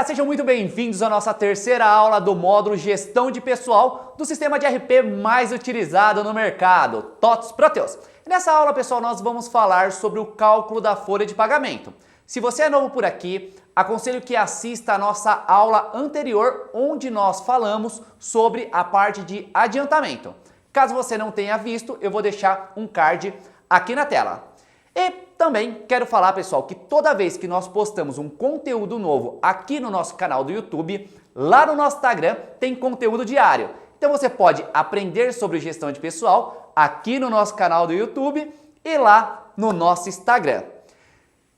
sejam muito bem-vindos à nossa terceira aula do módulo Gestão de Pessoal do sistema de RP mais utilizado no mercado, TOTVS Proteus. E nessa aula, pessoal, nós vamos falar sobre o cálculo da folha de pagamento. Se você é novo por aqui, aconselho que assista a nossa aula anterior, onde nós falamos sobre a parte de adiantamento. Caso você não tenha visto, eu vou deixar um card aqui na tela. E também quero falar, pessoal, que toda vez que nós postamos um conteúdo novo aqui no nosso canal do YouTube, lá no nosso Instagram tem conteúdo diário. Então você pode aprender sobre gestão de pessoal aqui no nosso canal do YouTube e lá no nosso Instagram.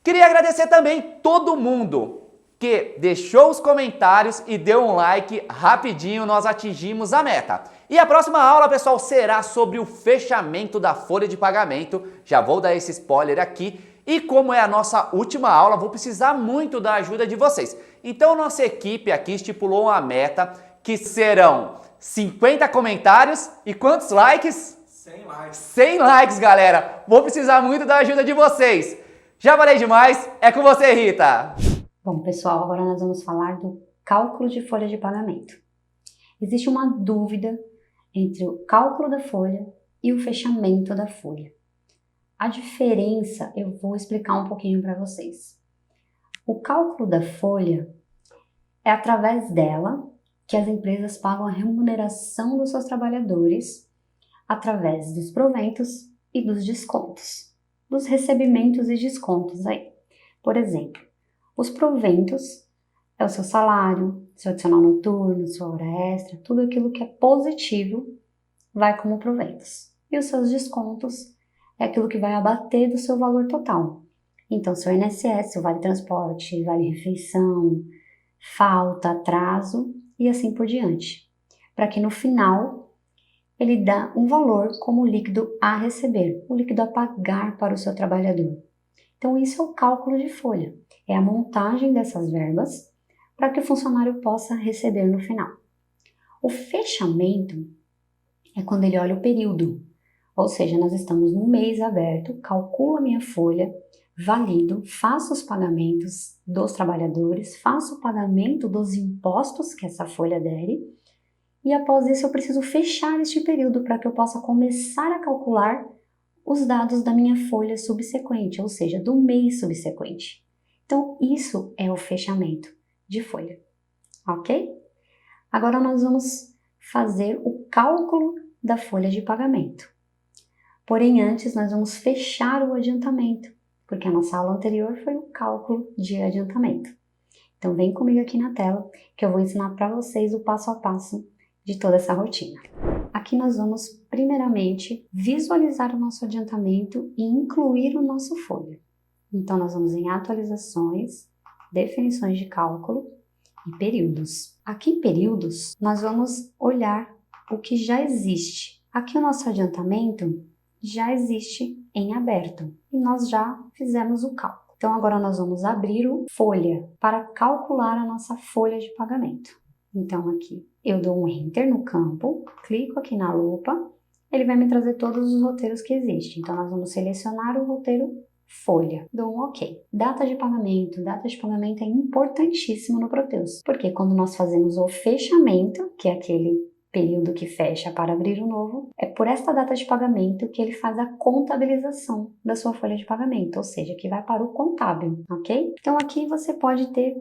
Queria agradecer também todo mundo que deixou os comentários e deu um like rapidinho, nós atingimos a meta. E a próxima aula, pessoal, será sobre o fechamento da folha de pagamento. Já vou dar esse spoiler aqui. E como é a nossa última aula, vou precisar muito da ajuda de vocês. Então, nossa equipe aqui estipulou uma meta que serão 50 comentários e quantos likes? 100 likes. 100 likes, galera. Vou precisar muito da ajuda de vocês. Já falei demais, é com você, Rita. Bom, pessoal, agora nós vamos falar do cálculo de folha de pagamento. Existe uma dúvida entre o cálculo da folha e o fechamento da folha. A diferença eu vou explicar um pouquinho para vocês. O cálculo da folha é através dela que as empresas pagam a remuneração dos seus trabalhadores através dos proventos e dos descontos, dos recebimentos e descontos aí. Por exemplo, os proventos é o seu salário, seu adicional noturno, sua hora extra, tudo aquilo que é positivo vai como proventos. E os seus descontos é aquilo que vai abater do seu valor total. Então, seu INSS, seu vale transporte, vale refeição, falta, atraso e assim por diante. Para que no final ele dá um valor como líquido a receber, o líquido a pagar para o seu trabalhador. Então, isso é o cálculo de folha. É a montagem dessas verbas para que o funcionário possa receber no final. O fechamento é quando ele olha o período, ou seja, nós estamos no mês aberto, calculo a minha folha, valido, faço os pagamentos dos trabalhadores, faço o pagamento dos impostos que essa folha dere, e após isso eu preciso fechar este período para que eu possa começar a calcular os dados da minha folha subsequente, ou seja, do mês subsequente. Então, isso é o fechamento de folha, ok? Agora nós vamos fazer o cálculo da folha de pagamento. Porém, antes nós vamos fechar o adiantamento, porque a nossa aula anterior foi o cálculo de adiantamento. Então, vem comigo aqui na tela, que eu vou ensinar para vocês o passo a passo de toda essa rotina. Aqui nós vamos, primeiramente, visualizar o nosso adiantamento e incluir o nosso folha. Então, nós vamos em atualizações, definições de cálculo e períodos. Aqui em períodos, nós vamos olhar o que já existe. Aqui o nosso adiantamento já existe em aberto e nós já fizemos o cálculo. Então, agora nós vamos abrir o folha para calcular a nossa folha de pagamento. Então, aqui eu dou um Enter no campo, clico aqui na lupa, ele vai me trazer todos os roteiros que existem. Então, nós vamos selecionar o roteiro folha, dou um OK. Data de pagamento é importantíssimo no Proteus, porque quando nós fazemos o fechamento, que é aquele período que fecha para abrir o novo, é por esta data de pagamento que ele faz a contabilização da sua folha de pagamento, ou seja, que vai para o contábil, ok? Então aqui você pode ter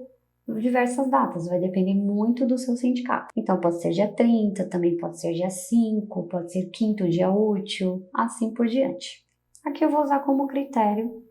diversas datas, vai depender muito do seu sindicato. Então pode ser dia 30, também pode ser dia 5, pode ser quinto dia útil, assim por diante. Aqui eu vou usar como critério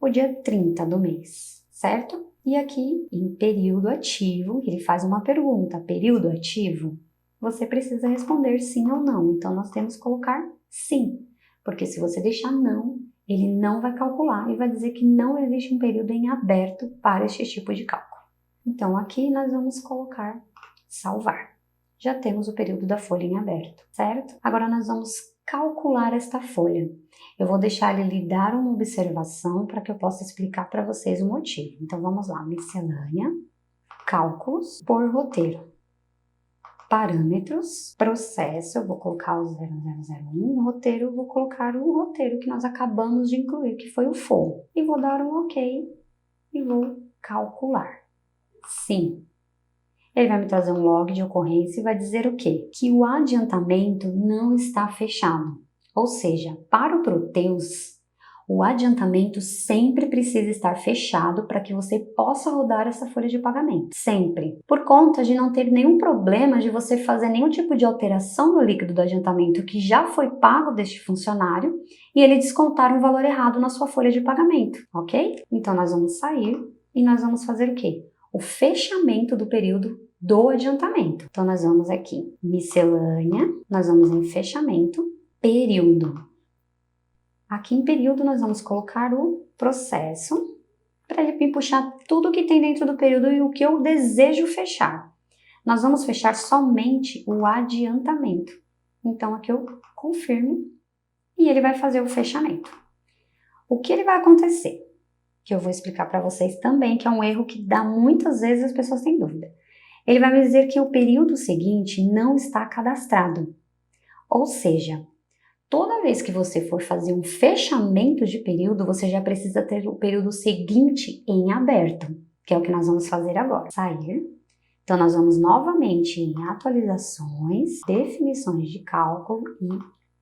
o dia 30 do mês, certo? E aqui em período ativo, ele faz uma pergunta, período ativo? Você precisa responder sim ou não, então nós temos que colocar sim, porque se você deixar não, ele não vai calcular e vai dizer que não existe um período em aberto para este tipo de cálculo. Então aqui nós vamos colocar salvar. Já temos o período da folha em aberto, certo? Agora nós vamos calcular esta folha. Eu vou deixar ele lhe dar uma observação para que eu possa explicar para vocês o motivo. Então vamos lá, miscelânea, cálculos por roteiro. Parâmetros, processo, eu vou colocar o 0001, roteiro, eu vou colocar o roteiro que nós acabamos de incluir, que foi o FOL. E vou dar um OK e vou calcular, Sim. Ele vai me trazer um log de ocorrência e vai dizer o quê? Que o adiantamento não está fechado. Ou seja, para o Proteus, o adiantamento sempre precisa estar fechado para que você possa rodar essa folha de pagamento. Sempre. Por conta de não ter nenhum problema de você fazer nenhum tipo de alteração no líquido do adiantamento que já foi pago deste funcionário e ele descontar um valor errado na sua folha de pagamento, ok? Então nós vamos sair e nós vamos fazer o quê? O fechamento do período do adiantamento. Então nós vamos aqui, miscelânea, nós vamos em fechamento, período. Aqui em período nós vamos colocar o processo para ele me puxar tudo que tem dentro do período e o que eu desejo fechar. Nós vamos fechar somente o adiantamento. Então aqui eu confirmo e ele vai fazer o fechamento. O que ele vai acontecer? Que eu vou explicar para vocês também, que é um erro que dá muitas vezes as pessoas têm dúvida. Ele vai me dizer que o período seguinte não está cadastrado. Ou seja, toda vez que você for fazer um fechamento de período, você já precisa ter o período seguinte em aberto, que é o que nós vamos fazer agora. Sair. Então, nós vamos novamente em atualizações, definições de cálculo e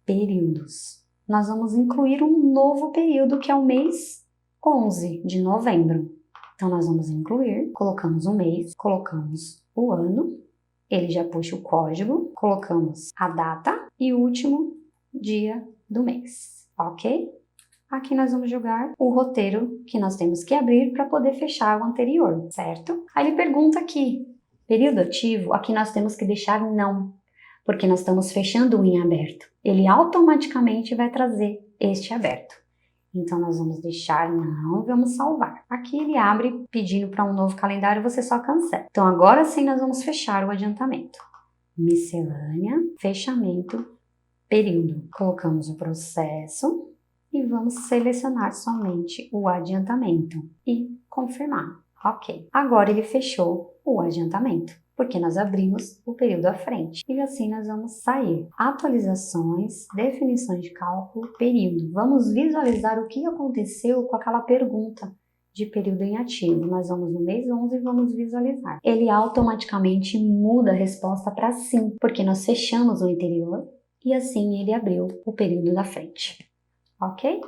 períodos. Nós vamos incluir um novo período, que é o mês 11 de novembro. Então, nós vamos incluir, colocamos o mês, colocamos o ano, ele já puxa o código, colocamos a data e o último dia do mês, ok? Aqui nós vamos jogar o roteiro que nós temos que abrir para poder fechar o anterior, certo? Aí ele pergunta aqui, período ativo, aqui nós temos que deixar não, porque nós estamos fechando o em aberto. Ele automaticamente vai trazer este aberto. Então nós vamos deixar não, vamos salvar. Aqui ele abre pedindo para um novo calendário, você só cancela. Então agora sim nós vamos fechar o adiantamento. Miscelânea, fechamento, período. Colocamos o processo e vamos selecionar somente o adiantamento e confirmar. Ok. Agora ele fechou o adiantamento, porque nós abrimos o período à frente. E assim nós vamos sair. Atualizações, definições de cálculo, período. Vamos visualizar o que aconteceu com aquela pergunta de período em ativo. Nós vamos no mês 11 e vamos visualizar. Ele automaticamente muda a resposta para sim, porque nós fechamos o anterior e assim ele abriu o período da frente. Ok?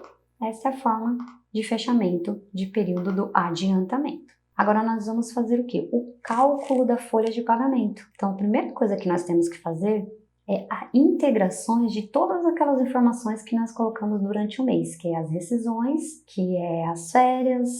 Essa é a forma de fechamento de período do adiantamento. Agora nós vamos fazer o quê? O cálculo da folha de pagamento. Então a primeira coisa que nós temos que fazer é a integrações de todas aquelas informações que nós colocamos durante o mês, que é as rescisões, que é as férias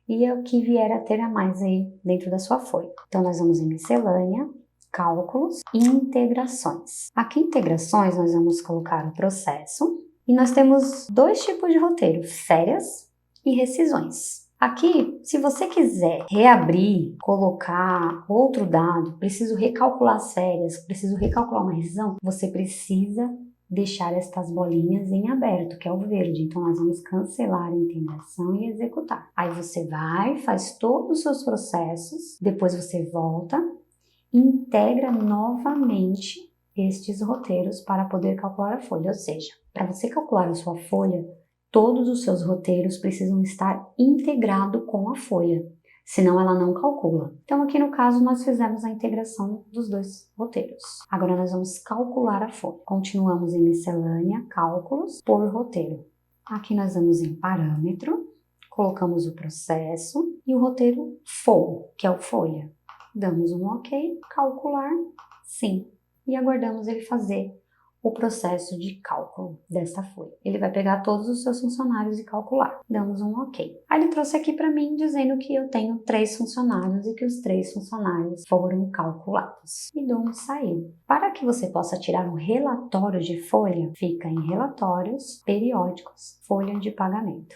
e é o que vier a ter a mais aí dentro da sua folha. Então nós vamos em miscelânea, cálculos e integrações. Aqui em integrações nós vamos colocar o processo e nós temos dois tipos de roteiro, férias e rescisões. Aqui, se você quiser reabrir, colocar outro dado, preciso recalcular as férias, preciso recalcular uma rescisão, você precisa deixar estas bolinhas em aberto, que é o verde. Então nós vamos cancelar a integração e executar. Aí você vai, faz todos os seus processos, depois você volta, integra novamente estes roteiros para poder calcular a folha. Ou seja, para você calcular a sua folha, todos os seus roteiros precisam estar integrados com a folha, senão ela não calcula. Então aqui no caso nós fizemos a integração dos dois roteiros. Agora nós vamos calcular a folha. Continuamos em miscelânea, cálculos por roteiro. Aqui nós vamos em parâmetro, colocamos o processo e o roteiro FOL, que é o folha. Damos um OK, calcular, sim, e aguardamos ele fazer o processo de cálculo desta folha. Ele vai pegar todos os seus funcionários e calcular. Damos um OK. Aí ele trouxe aqui para mim dizendo que eu tenho 3 funcionários e que os 3 funcionários foram calculados. E dou um sair. Para que você possa tirar um relatório de folha, fica em relatórios, periódicos, folha de pagamento.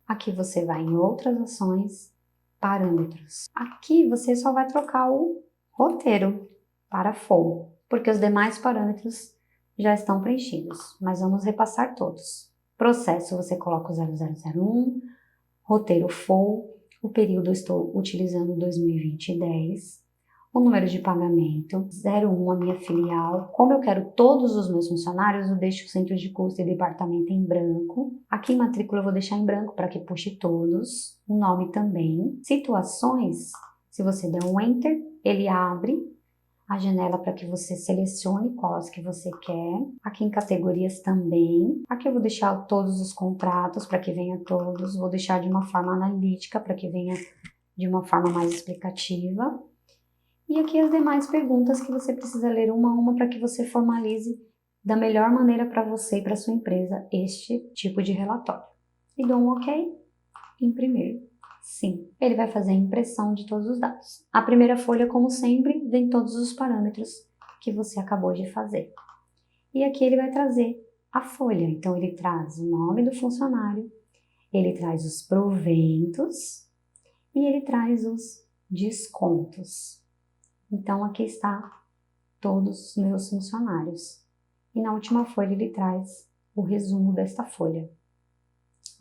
Aqui você vai em outras ações, parâmetros. Aqui você só vai trocar o roteiro para FOL, porque os demais parâmetros já estão preenchidos, mas vamos repassar todos. Processo, você coloca o 0001, roteiro FOL, o período eu estou utilizando 2020-10, o número de pagamento, 01, a minha filial. Como eu quero todos os meus funcionários, eu deixo o centro de custo e departamento em branco. Aqui matrícula eu vou deixar em branco para que puxe todos, o nome também. Situações, Se você der um Enter, ele abre a janela para que você selecione quais que você quer. Aqui em categorias também. Aqui eu vou deixar todos os contratos para que venha todos. Vou deixar de uma forma analítica para que venha de uma forma mais explicativa. E aqui as demais perguntas que você precisa ler uma a uma para que você formalize da melhor maneira para você e para sua empresa este tipo de relatório. E dou um OK, imprimir. Sim, ele vai fazer a impressão de todos os dados. A primeira folha, como sempre, vem todos os parâmetros que você acabou de fazer. E aqui ele vai trazer a folha. Então, ele traz o nome do funcionário, ele traz os proventos e ele traz os descontos. Então, aqui está todos os meus funcionários. E na última folha ele traz o resumo desta folha.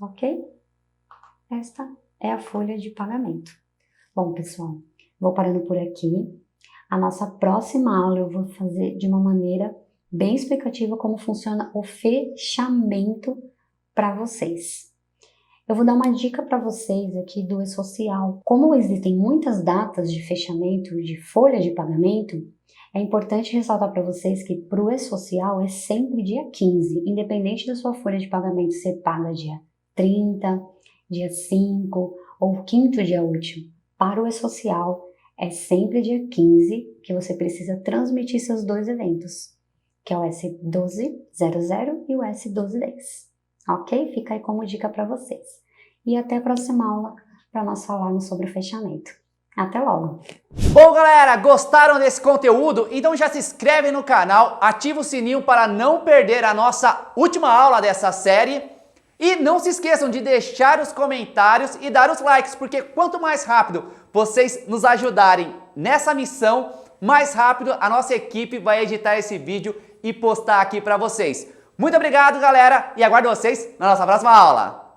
Ok? Esta é a folha de pagamento. Bom, pessoal, vou parando por aqui. A nossa próxima aula eu vou fazer de uma maneira bem explicativa como funciona o fechamento para vocês. Eu vou dar uma dica para vocês aqui do E-Social. Como existem muitas datas de fechamento de folha de pagamento, é importante ressaltar para vocês que para o E-Social é sempre dia 15, independente da sua folha de pagamento ser paga dia 30, dia 5 ou quinto dia útil. Para o E-Social é sempre dia 15 que você precisa transmitir seus dois eventos, que é o S1200 e o S1210. Ok? Fica aí como dica para vocês. E até a próxima aula para nós falarmos sobre o fechamento. Até logo! Bom, galera, gostaram desse conteúdo? Então já se inscreve no canal, ativa o sininho para não perder a nossa última aula dessa série. E não se esqueçam de deixar os comentários e dar os likes, porque quanto mais rápido vocês nos ajudarem nessa missão, mais rápido a nossa equipe vai editar esse vídeo e postar aqui para vocês. Muito obrigado, galera, e aguardo vocês na nossa próxima aula.